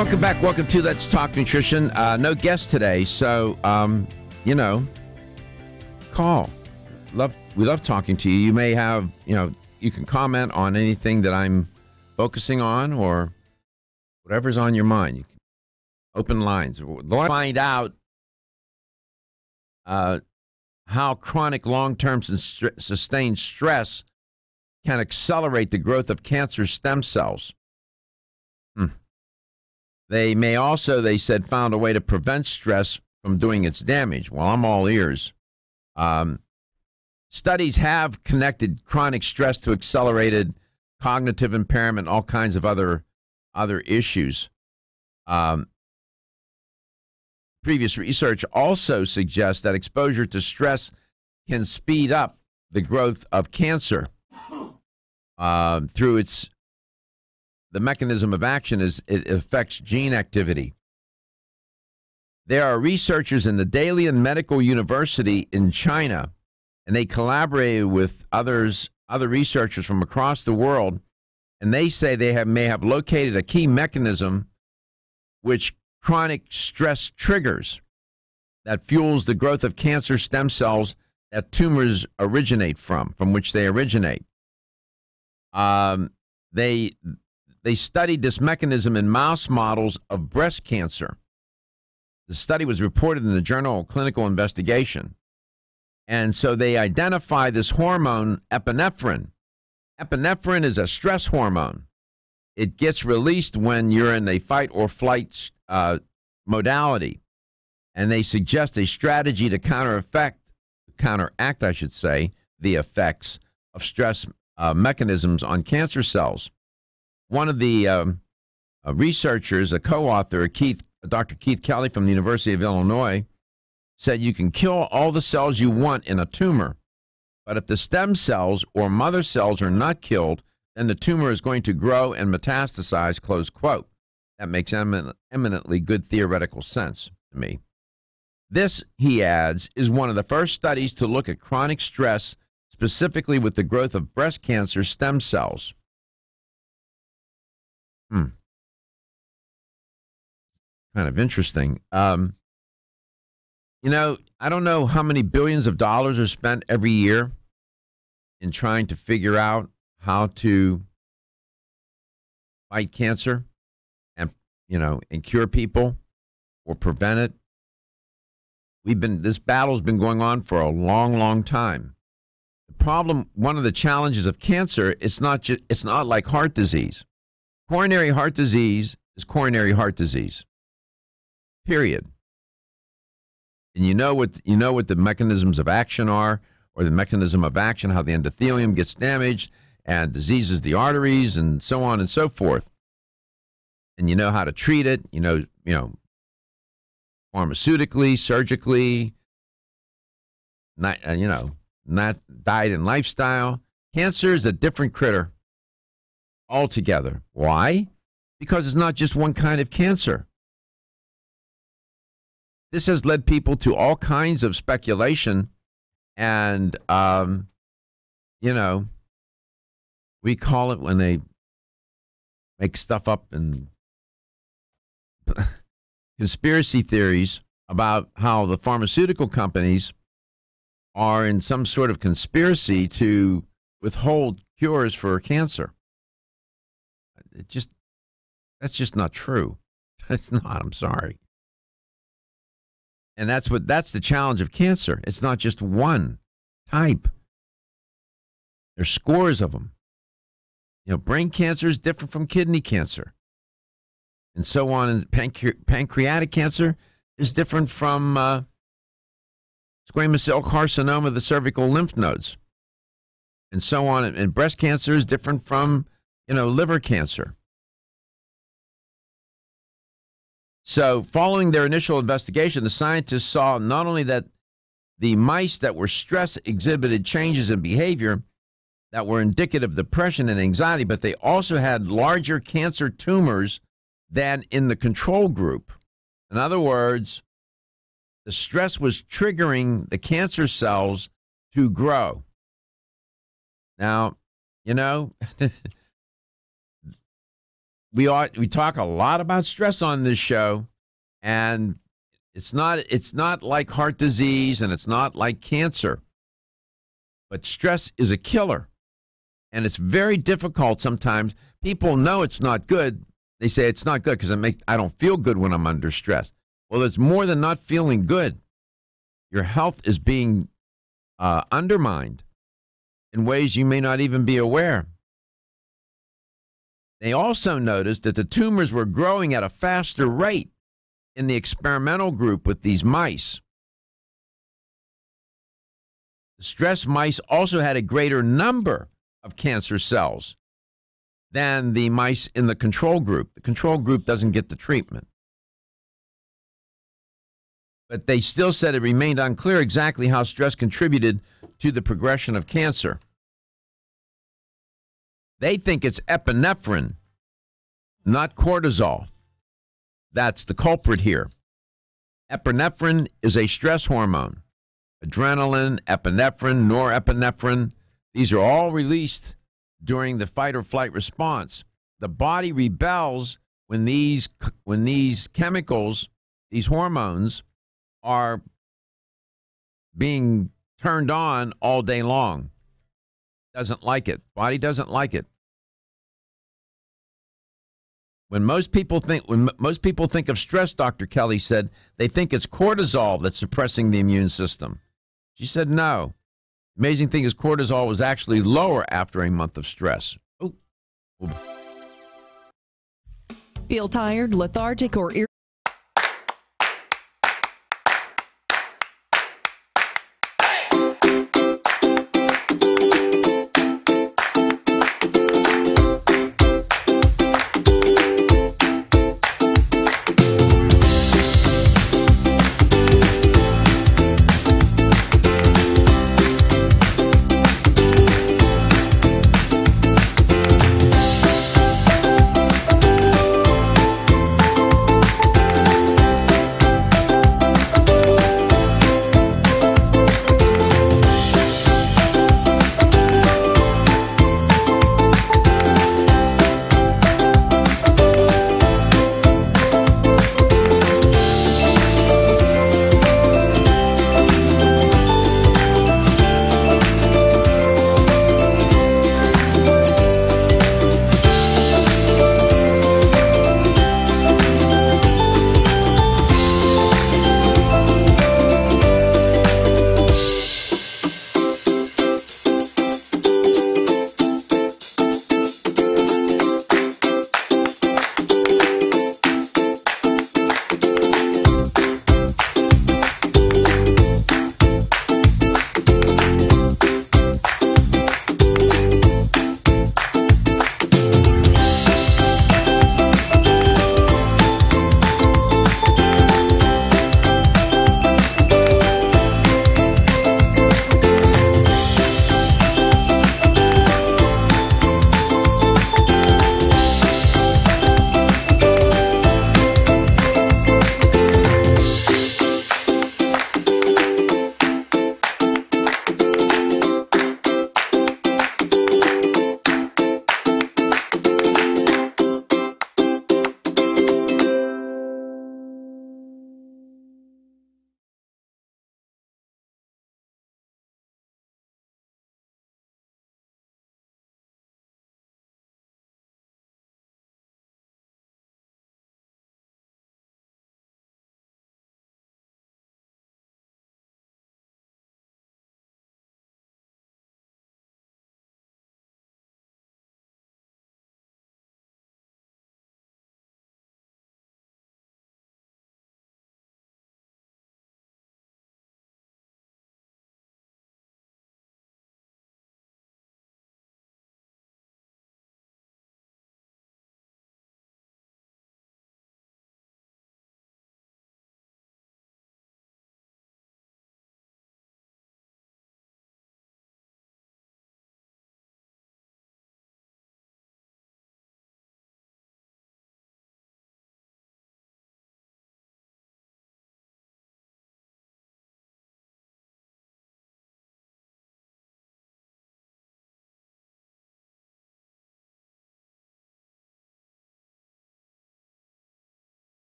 Welcome back. Welcome to Let's Talk Nutrition. No guest today, so, call. We love talking to you. You may have, you can comment on anything that I'm focusing on or whatever's on your mind. You can open lines. Find out how chronic long-term sustained stress can accelerate the growth of cancer stem cells. They may also, they said, found a way to prevent stress from doing its damage. Well, I'm all ears. Studies have connected chronic stress to accelerated cognitive impairment, all kinds of other issues. Previous research also suggests that exposure to stress can speed up the growth of cancer through the mechanism of action is it affects gene activity. There are researchers in the Dalian Medical University in China, and they collaborated with other researchers from across the world, and they say they may have located a key mechanism which chronic stress triggers that fuels the growth of cancer stem cells that tumors originate from which they originate. They studied this mechanism in mouse models of breast cancer. The study was reported in the Journal of Clinical Investigation. And so they identify this hormone, epinephrine. Epinephrine is a stress hormone. It gets released when you're in a fight or flight modality. And they suggest a strategy to counteract, the effects of stress mechanisms on cancer cells. One of the researchers, a co-author, Dr. Keith Kelly from the University of Illinois, said you can kill all the cells you want in a tumor, but if the stem cells or mother cells are not killed, then the tumor is going to grow and metastasize, close quote. That makes eminently good theoretical sense to me. This, he adds, is one of the first studies to look at chronic stress, specifically with the growth of breast cancer stem cells. Kind of interesting. I don't know how many billions of dollars are spent every year in trying to figure out how to fight cancer and cure people or prevent it. This battle's been going on for a long, long time. The problem, one of the challenges of cancer, it's not like heart disease. Coronary heart disease is coronary heart disease. Period. And you know what the mechanisms of action are, or the mechanism of action, how the endothelium gets damaged and diseases the arteries and so on and so forth. And you know how to treat it, pharmaceutically, surgically, not diet and lifestyle. Cancer is a different critter altogether. Why? Because it's not just one kind of cancer. This has led people to all kinds of speculation, and, we call it when they make stuff up and conspiracy theories about how the pharmaceutical companies are in some sort of conspiracy to withhold cures for cancer. That's just not true. It's not. I'm sorry. And that's the challenge of cancer. It's not just one type. There's scores of them. Brain cancer is different from kidney cancer, and so on. And pancreatic cancer is different from squamous cell carcinoma of the cervical lymph nodes, and so on. And breast cancer is different from liver cancer. So following their initial investigation, the scientists saw not only that the mice that were stressed exhibited changes in behavior that were indicative of depression and anxiety, but they also had larger cancer tumors than in the control group. In other words, the stress was triggering the cancer cells to grow. Now, we talk a lot about stress on this show, and it's not like heart disease and it's not like cancer, but stress is a killer, and it's very difficult sometimes. People know it's not good. They say it's not good because I don't feel good when I'm under stress. Well, it's more than not feeling good. Your health is being undermined in ways you may not even be aware. They also noticed that the tumors were growing at a faster rate in the experimental group with these mice. The stress mice also had a greater number of cancer cells than the mice in the control group. The control group doesn't get the treatment. But they still said it remained unclear exactly how stress contributed to the progression of cancer. They think it's epinephrine, not cortisol. That's the culprit here. Epinephrine is a stress hormone. Adrenaline, epinephrine, norepinephrine, these are all released during the fight or flight response. The body rebels when these chemicals, these hormones, are being turned on all day long. Doesn't like it. Body doesn't like it. When most people think of stress, Dr. Kelly said, they think it's cortisol that's suppressing the immune system. She said no. Amazing thing is cortisol was actually lower after a month of stress. Oh. Feel tired, lethargic, or